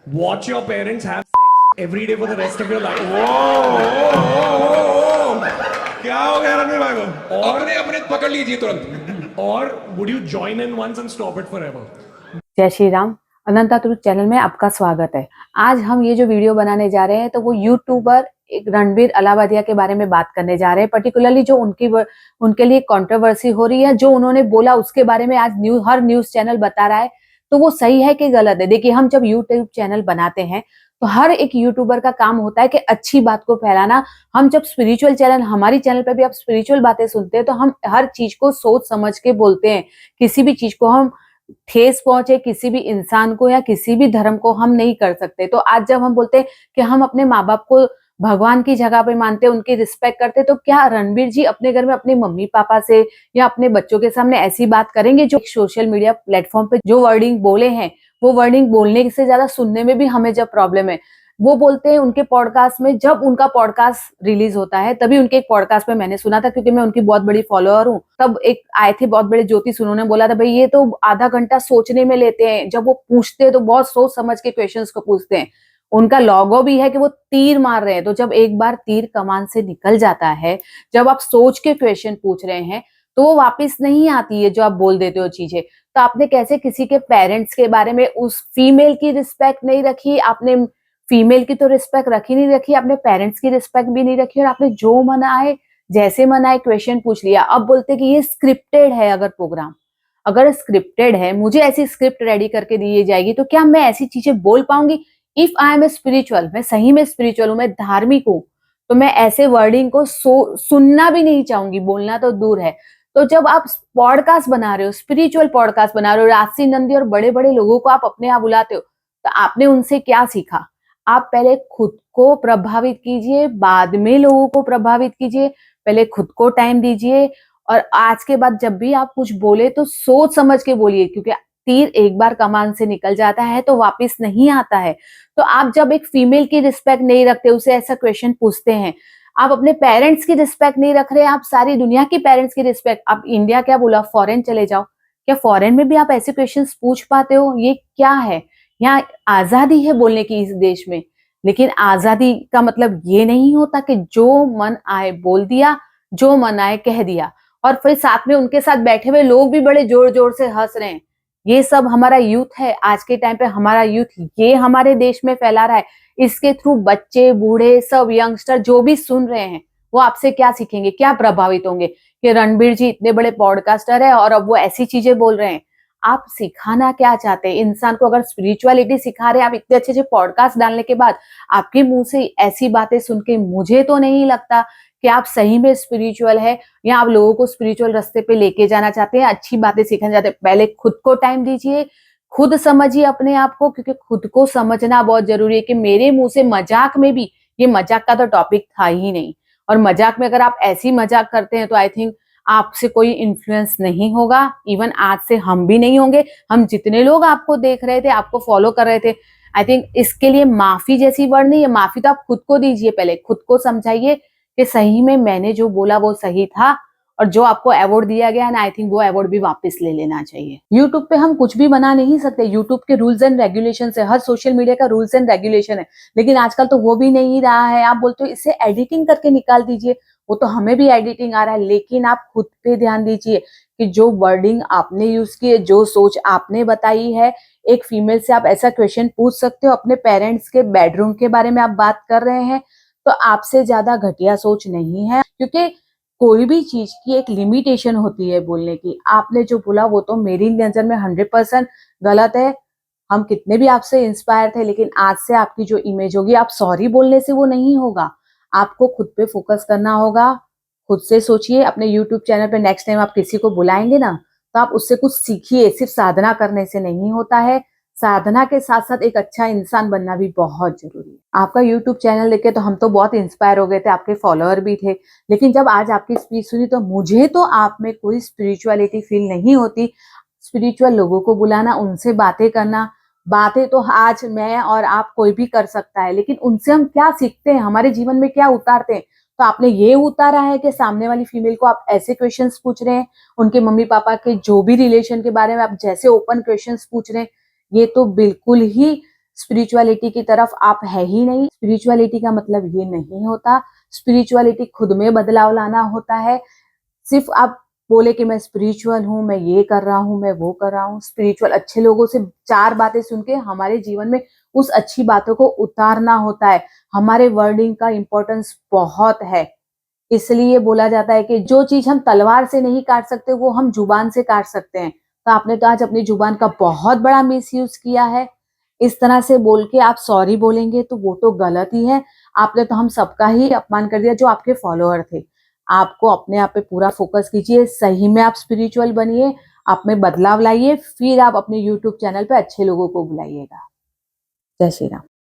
Watch your parents have sex every day for the rest of your life. क्या हो गया रणवीर भाई को? और- अपने अपने पकड़ लीजिए तुरंत। Or would you join in once and stop it forever? जय श्री राम। अनंता तुरुक चैनल में आपका स्वागत है। आज हम ये जो वीडियो बनाने जा रहे हैं तो वो यूट्यूबर एक रणबीर अलावादिया के बारे में बात करने जा रहे हैं। पर्टिकुलरली जो उनके लिए कंट्रोवर्सी हो रही है, जो उन्होंने बोला उसके बारे में आज हर न्यूज चैनल बता रहा है। तो वो सही है कि गलत है? देखिए, हम जब यूट्यूब चैनल बनाते हैं तो हर एक यूट्यूबर का काम होता है कि अच्छी बात को फैलाना। हम जब स्पिरिचुअल चैनल, हमारी चैनल पे भी आप स्पिरिचुअल बातें सुनते हैं तो हम हर चीज को सोच समझ के बोलते हैं। किसी भी चीज को हम ठेस पहुंचे किसी भी इंसान को या किसी भी धर्म को हम नहीं कर सकते। तो आज जब हम बोलते हैं कि हम अपने माँ बाप को भगवान की जगह पे मानते हैं, उनकी रिस्पेक्ट करते हैं, तो क्या रणबीर जी अपने घर में अपने मम्मी पापा से या अपने बच्चों के सामने ऐसी बात करेंगे? जो सोशल मीडिया प्लेटफॉर्म पे जो वर्डिंग बोले हैं, वो वर्डिंग बोलने से ज्यादा सुनने में भी हमें जब प्रॉब्लम है। वो बोलते हैं उनके पॉडकास्ट में, जब उनका पॉडकास्ट रिलीज होता है तभी उनके एक पॉडकास्ट में मैंने सुना था, क्योंकि मैं उनकी बहुत बड़ी फॉलोअर हूँ। तब एक आए थे बहुत बड़े ज्योतिष, उन्होंने बोला था भाई ये तो आधा घंटा सोचने में लेते हैं, जब वो पूछते हैं तो बहुत सोच समझ के क्वेश्चंस को पूछते हैं। उनका लॉगो भी है कि वो तीर मार रहे हैं। तो जब एक बार तीर कमान से निकल जाता है, जब आप सोच के क्वेश्चन पूछ रहे हैं तो वो वापस नहीं आती है जो आप बोल देते हो चीजें। तो आपने कैसे किसी के पेरेंट्स के बारे में, उस फीमेल की रिस्पेक्ट नहीं रखी आपने, फीमेल की तो रिस्पेक्ट रखी नहीं रखी, आपने पेरेंट्स की रिस्पेक्ट भी नहीं रखी, और आपने जो मना है जैसे मना है क्वेश्चन पूछ लिया। अब बोलते कि ये स्क्रिप्टेड है। अगर प्रोग्राम अगर स्क्रिप्टेड है, मुझे ऐसी स्क्रिप्ट रेडी करके दी जाएगी तो क्या मैं ऐसी चीजें बोल पाऊंगी? If I am a spiritual, मैं सही में स्पिरिचुअल हूं, मैं धार्मिक हूं, तो मैं ऐसे वर्डिंग को सुनना भी नहीं चाहूंगी, बोलना तो दूर है। तो जब आप पॉडकास्ट बना रहे हो, स्पिरिचुअल पॉडकास्ट बना रहे हो, राजसी नंदी और बड़े बड़े लोगों को आप अपने यहाँ बुलाते हो, तो आपने उनसे क्या सीखा? आप पहले खुद को प्रभावित कीजिए, बाद में लोगों को प्रभावित कीजिए। पहले खुद को टाइम दीजिए, और आज के बाद जब भी आप कुछ बोले तो सोच समझ के बोलिए, क्योंकि तीर एक बार कमान से निकल जाता है तो वापस नहीं आता है। तो आप जब एक फीमेल की रिस्पेक्ट नहीं रखते, उसे ऐसा क्वेश्चन पूछते हैं, आप अपने पेरेंट्स की रिस्पेक्ट नहीं रख रहे, आप सारी दुनिया की पेरेंट्स की रिस्पेक्ट, आप इंडिया क्या बोला, फॉरेन चले जाओ, क्या फॉरेन में भी आप ऐसे क्वेश्चंस पूछ पाते हो? ये क्या है? यहाँ आजादी है बोलने की इस देश में, लेकिन आजादी का मतलब ये नहीं होता कि जो मन आए बोल दिया, जो मन आए कह दिया, और फिर साथ में उनके साथ बैठे हुए लोग भी बड़े जोर जोर से हंस रहे हैं। ये सब हमारा यूथ है आज के टाइम पे, हमारा यूथ ये हमारे देश में फैला रहा है। इसके थ्रू बच्चे बूढ़े सब यंगस्टर जो भी सुन रहे हैं, वो आपसे क्या सीखेंगे, क्या प्रभावित होंगे कि रणबीर जी इतने बड़े पॉडकास्टर है और अब वो ऐसी चीजें बोल रहे हैं। आप सिखाना क्या चाहते हैं इंसान को? अगर स्पिरिचुअलिटी सिखा रहे हैं आप इतने अच्छे अच्छे पॉडकास्ट डालने के बाद, आपके मुंह से ऐसी बातें सुन के मुझे तो नहीं लगता कि आप सही में स्पिरिचुअल है, या आप लोगों को स्पिरिचुअल रास्ते पे लेके जाना चाहते हैं, अच्छी बातें सीखना चाहते हैं। पहले खुद को टाइम दीजिए, खुद समझिए अपने आप को, क्योंकि खुद को समझना बहुत जरूरी है। कि मेरे मुंह से मजाक में भी, ये मजाक का तो टॉपिक था ही नहीं, और मजाक में अगर आप ऐसी मजाक करते हैं तो आई थिंक आपसे कोई इन्फ्लुएंस नहीं होगा। इवन आज से हम भी नहीं होंगे। हम जितने लोग आपको देख रहे थे, आपको फॉलो कर रहे थे, आई थिंक इसके लिए माफी जैसी वर्ड नहीं है। माफी तो आप खुद को दीजिए, पहले खुद को समझाइए कि सही में मैंने जो बोला वो सही था, और जो आपको अवार्ड दिया गया है ना, आई थिंक वो अवार्ड भी वापस ले लेना चाहिए। यूट्यूब पे हम कुछ भी बना नहीं सकते, यूट्यूब के रूल्स एंड रेगुलेशन है, हर सोशल मीडिया का रूल्स एंड रेगुलेशन है। लेकिन आजकल तो वो भी नहीं रहा है। आप बोलते हो इसे एडिटिंग करके निकाल दीजिए, वो तो हमें भी एडिटिंग आ रहा है, लेकिन आप खुद पे ध्यान दीजिए कि जो वर्डिंग आपने यूज की है, जो सोच आपने बताई है, एक फीमेल से आप ऐसा क्वेश्चन पूछ सकते हो, अपने पेरेंट्स के बेडरूम के बारे में आप बात कर रहे हैं, तो आपसे ज्यादा घटिया सोच नहीं है। क्योंकि कोई भी चीज की एक लिमिटेशन होती है बोलने की। आपने जो बोला वो तो मेरी नजर में 100% गलत है। हम कितने भी आपसे इंस्पायर थे, लेकिन आज से आपकी जो इमेज होगी, आप सॉरी बोलने से वो नहीं होगा। आपको खुद पे फोकस करना होगा। खुद से सोचिए, अपने यूट्यूब चैनल पे नेक्स्ट टाइम आप किसी को बुलाएंगे ना, तो आप उससे कुछ सीखिए। सिर्फ साधना करने से नहीं होता है, साधना के साथ साथ एक अच्छा इंसान बनना भी बहुत जरूरी है। आपका यूट्यूब चैनल देखे तो हम तो बहुत इंस्पायर हो गए थे, आपके फॉलोअर भी थे, लेकिन जब आज आपकी स्पीच सुनी तो मुझे तो आप में कोई स्पिरिचुअलिटी फील नहीं होती। स्पिरिचुअल लोगों को बुलाना, उनसे बातें करना, बातें तो आज मैं और आप कोई भी कर सकता है, लेकिन उनसे हम क्या सीखते हैं, हमारे जीवन में क्या उतारते हैं? तो आपने ये उतारा है कि सामने वाली फीमेल को आप ऐसे क्वेश्चंस पूछ रहे हैं, उनके मम्मी पापा के जो भी रिलेशन के बारे में आप जैसे ओपन क्वेश्चंस पूछ रहे हैं, ये तो बिल्कुल ही स्पिरिचुअलिटी की तरफ आप है ही नहीं। स्पिरिचुअलिटी का मतलब ये नहीं होता। स्पिरिचुअलिटी खुद में बदलाव लाना होता है। सिर्फ आप बोले कि मैं स्पिरिचुअल हूँ, मैं ये कर रहा हूँ, मैं वो कर रहा हूँ। स्पिरिचुअल अच्छे लोगों से 4 बातें सुन के हमारे जीवन में उस अच्छी बातों को उतारना होता है। हमारे वर्डिंग का इम्पोर्टेंस बहुत है। इसलिए बोला जाता है कि जो चीज हम तलवार से नहीं काट सकते वो हम जुबान से काट सकते हैं। तो आपने तो आज अपनी जुबान का बहुत बड़ा मिसयूज किया है। इस तरह से बोल के आप सॉरी बोलेंगे तो वो तो गलत ही है। आपने तो हम सबका ही अपमान कर दिया जो आपके फॉलोअर थे। आपको अपने आप पे पूरा फोकस कीजिए। सही में आप स्पिरिचुअल बनिए, आप में बदलाव लाइए, फिर आप अपने यूट्यूब चैनल पे अच्छे लोगों को बुलाइएगा। जय श्री राम।